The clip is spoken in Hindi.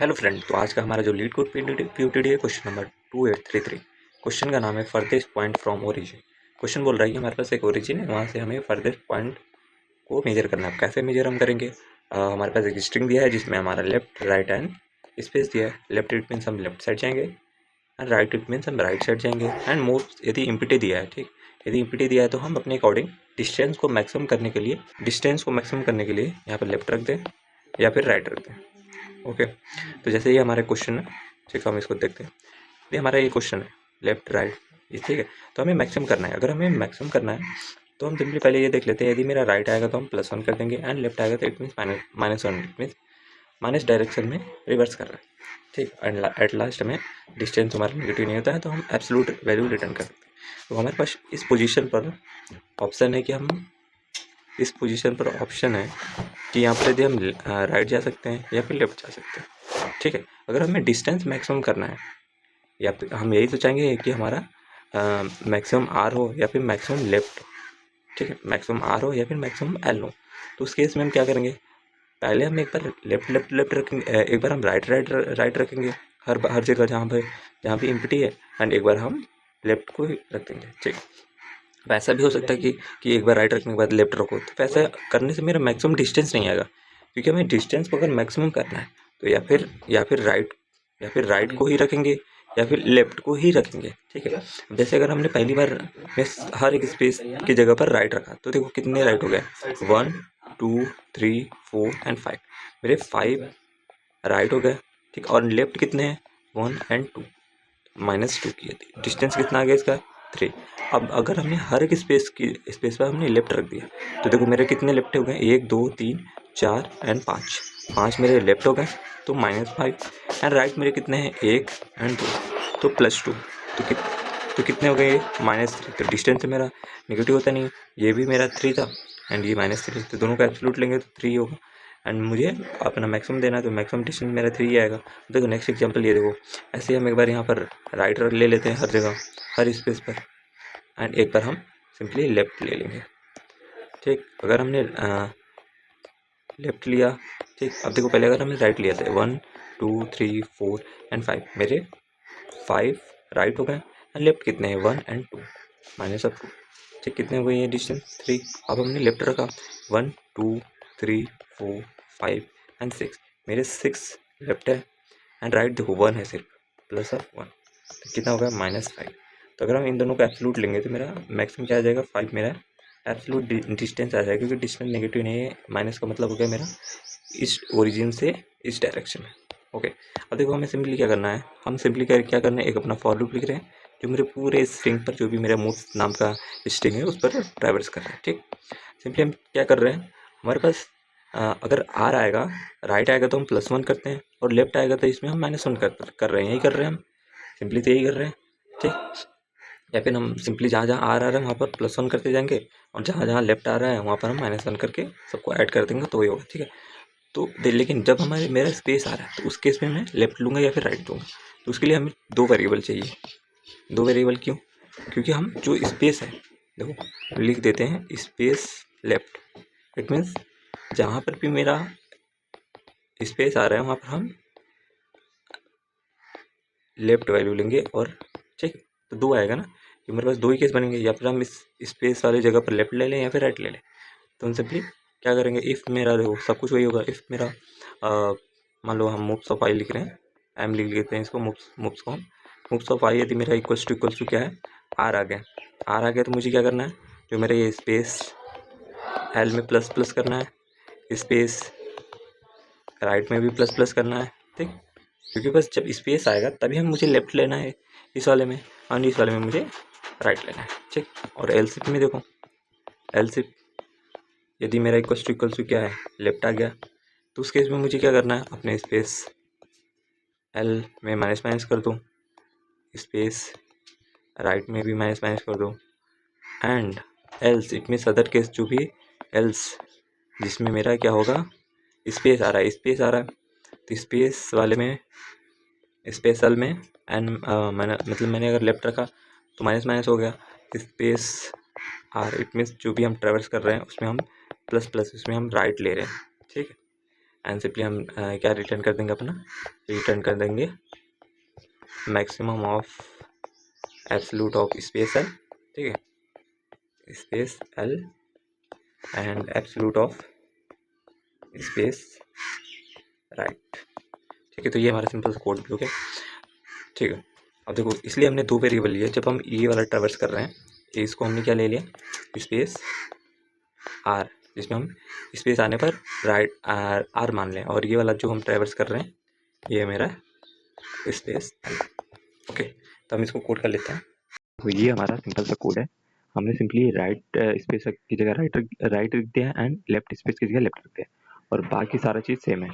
हेलो फ्रेंड, तो आज का हमारा जो लीड कोड पीयूटीडी है क्वेश्चन नंबर 2833। क्वेश्चन का नाम है farthest point from origin. Question बोल रहा है कि हमारे पास एक ओरिजिन है, वहाँ से हमें फर्देस्ट पॉइंट को मेजर करना है। कैसे मेजर हम करेंगे? हमारे पास एक स्ट्रिंग दिया है जिसमें हमारा लेफ्ट राइट एंड स्पेस दिया है। लेफ्ट इट मीन्स हम लेफ्ट साइड जाएंगे एंड राइट इट मीन्स हम राइट साइड जाएंगे एंड मूव यदि इम्पिटी दिया है। ठीक, यदि इम्पिटी दिया है तो हम अपने अकॉर्डिंग डिस्टेंस को मैक्सिमम करने के लिए यहाँ पर लेफ्ट रख दें या फिर राइट रख दें। ओके, तो जैसे ये हमारा क्वेश्चन है, ठीक, हम इसको देखते हैं। ये हमारा ये क्वेश्चन है लेफ्ट राइट, ये ठीक है। तो हमें मैक्सिमम करना है। अगर हमें मैक्सिमम करना है तो हम सिंपली पहले ये देख लेते हैं। यदि मेरा राइट आएगा तो हम +1 कर देंगे एंड लेफ्ट आएगा तो it means -1, it means minus direction में रिवर्स कर रहा है। ठीक, एंड एट लास्ट में डिस्टेंस हमारा नेगेटिव नहीं होता है तो हम एब्सोल्यूट वैल्यू रिटर्न कर सकते हैं। तो हमारे पास इस पोजीशन पर ऑप्शन है कि कि यहाँ पर यदि हम राइट जा सकते हैं या फिर लेफ्ट जा सकते हैं। ठीक है, अगर हमें डिस्टेंस मैक्सिमम करना है या फिर हम यही तो चाहेंगे कि हमारा मैक्सिमम आर हो या फिर मैक्सिमम लेफ्ट। ठीक है, मैक्सिमम आर हो या फिर मैक्सिमम एल हो। तो उस केस में हम क्या करेंगे? पहले हम एक बार लेफ्ट रखेंगे, एक बार हम राइट रखेंगे हर जगह जहाँ पे इम्पिटी है, एंड एक बार हम लेफ्ट को ही रख देंगे। ठीक, वैसा भी हो सकता है कि एक बार राइट रखने के बाद लेफ्ट रखो, तो वैसा करने से मेरा मैक्सिमम डिस्टेंस नहीं आएगा। क्योंकि हमें डिस्टेंस को अगर मैक्सिमम करना है तो या फिर राइट को ही रखेंगे या फिर लेफ्ट को ही रखेंगे। ठीक है, जैसे अगर हमने पहली बार हर एक स्पेस की जगह पर राइट रखा तो देखो कितने राइट हो गए, 1 2 3 4 एंड 5। मेरे 5 राइट हो गए। ठीक, और लेफ्ट कितने हैं? 1 एंड 2, -2 किए थे। डिस्टेंस कितना आ गया इसका? 3। अब अगर हमने हर एक स्पेस पर हमने लेफ्ट रख दिया तो देखो मेरे कितने लेफ्ट हो गए, 1 2 3 4 एंड 5 मेरे लेफ्ट हो गए, तो -5। एंड राइट मेरे कितने हैं? 1 एंड 2, तो +2। तो कितने हो गए? -3। तो डिस्टेंस मेरा नेगेटिव होता नहीं है, ये भी मेरा 3 था एंड ये -3, तो दोनों का एब्सोल्यूट लेंगे तो 3 होगा। एंड मुझे अपना मैक्सिमम देना है तो मैक्सिमम डिस्टेंस मेरा 3 आएगा। देखो नेक्स्ट एग्जांपल ये देखो, ऐसे हम एक बार यहाँ पर राइट ले लेते हैं हर जगह हर स्पेस पर, एंड एक बार हम सिंपली लेफ्ट ले लेंगे। ठीक, अगर हमने लेफ्ट लिया, ठीक, अब देखो पहले अगर हमने राइट लिया था 1 2 3 4 एंड 5, मेरे 5 राइट हो गए एंड लेफ्ट कितने हैं? 1 एंड 2, -2। ठीक, कितने हो गए ये डिस्टेंस? 3। अब हमने लेफ्ट रखा 1 2 3 4 5 एंड 6, मेरे 6 लेफ्ट है एंड राइट देखो 1 है सिर्फ, +1, तो कितना होगा? -5। तो अगर हम इन दोनों का एब्सोल्यूट लेंगे तो मेरा मैक्सिमम क्या आ जाएगा? 5 मेरा एब्सोल्यूट डिस्टेंस आ जाएगा, क्योंकि डिस्टेंस नेगेटिव नहीं है। माइनस का मतलब हो गया मेरा इस ओरिजिन से इस डायरेक्शन में। ओके, अब देखो हमें सिंपली क्या करना है, हम सिंपली क्या करना है, एक अपना फॉर लूप लिख रहे हैं जो मेरे पूरे स्ट्रिंग पर, जो भी मेरा मूव नाम का स्ट्रिंग है उस पर ट्रैवर्स कर रहे हैं। ठीक, सिंपली हम क्या कर रहे हैं, हमारे पास अगर आर आएगा, राइट आएगा तो हम +1 करते हैं, और लेफ्ट आएगा तो इसमें हम -1 कर रहे हैं। यही कर रहे हैं हम, सिंपली तो यही कर रहे हैं। ठीक, या फिर हम सिंपली जहाँ जहाँ आर आ रहा है वहाँ पर +1 करते जाएंगे, और जहाँ जहाँ लेफ्ट आ रहा है वहाँ पर हम -1 करके सबको ऐड कर देंगे, तो वही होगा। ठीक है, तो लेकिन जब मेरा स्पेस आ रहा है तो उस केस में मैं लेफ्ट लूँगा या फिर राइट लूँगा। तो उसके लिए हमें 2 वेरिएबल चाहिए। 2 वेरिएबल क्यों? क्योंकि हम जो स्पेस है, देखो लिख देते हैं स्पेस लेफ्ट, इट मीन्स जहाँ पर भी मेरा स्पेस आ रहा है वहाँ पर हम लेफ्ट वैल्यू लेंगे। और ठीक, तो 2 आएगा ना, कि मेरे पास 2 ही केस बनेंगे, या फिर हम इस स्पेस वाली जगह पर लेफ्ट ले लें या फिर राइट ले लें। तो हम सिंपली क्या करेंगे, इफ़ मेरा देखो सब कुछ वही होगा। इफ़ मेरा मान लो हम मूव्स ऑफ आई लिख रहे हैं, एम लिख लेते हैं इसको, मूव्स ऑफ आई यदि मेरा इक्वल्स टू क्या है? आर आ गया। आर आ गया तो मुझे क्या करना है, जो मेरा ये स्पेस एल में ++ करना है, स्पेस राइट में भी ++ करना है। ठीक, क्योंकि बस जब स्पेस आएगा तभी हम मुझे लेफ्ट लेना है इस वाले में, और इस वाले में मुझे राइट लेना है। ठीक, और एलसीफ में देखो, एलसीफ यदि मेरा इक्वल्स टू क्या है? लेफ्ट आ गया, तो उस केस में मुझे क्या करना है, अपने स्पेस एल में माइनस कर दो, स्पेस राइट में भी माइनस कर दो, and else it means other case, जो भी एल्स जिसमें मेरा क्या होगा, स्पेस आ रहा है, तो स्पेस वाले में स्पेस एल में एंड मैंने अगर लेफ्ट रखा तो माइनस हो गया, स्पेस आर इट मीन्स जो भी हम ट्रेवर्स कर रहे हैं उसमें हम ++, उसमें हम राइट ले रहे हैं। ठीक है, एंड सिंपली हम क्या रिटर्न कर देंगे अपना, रिटर्न कर देंगे maximum of absolute of space L, ठीक है, space L and absolute of space right. ठीक है, तो ये हमारा सिंपल कोड भी हो गया। ठीक है, अब देखो इसलिए हमने दो वेरिएबल लिए। जब हम ये वाला ट्रैवर्स कर रहे हैं, इसको हमने क्या ले लिया, स्पेस आर, जिसमें हम स्पेस आने पर राइट आर मान लें, और ये वाला जो हम ट्रैवर्स कर रहे हैं ये मेरा स्पेस एल। ओके, तो हम इसको कोड कर लेते हैं। तो ये हमारा सिंपल सा कोड है। हमने सिंपली राइट स्पेस की जगह राइट रख दिया एंड लेफ्ट स्पेस की जगह लेफ्ट रख दिया, और बाकी सारा चीज़ सेम है।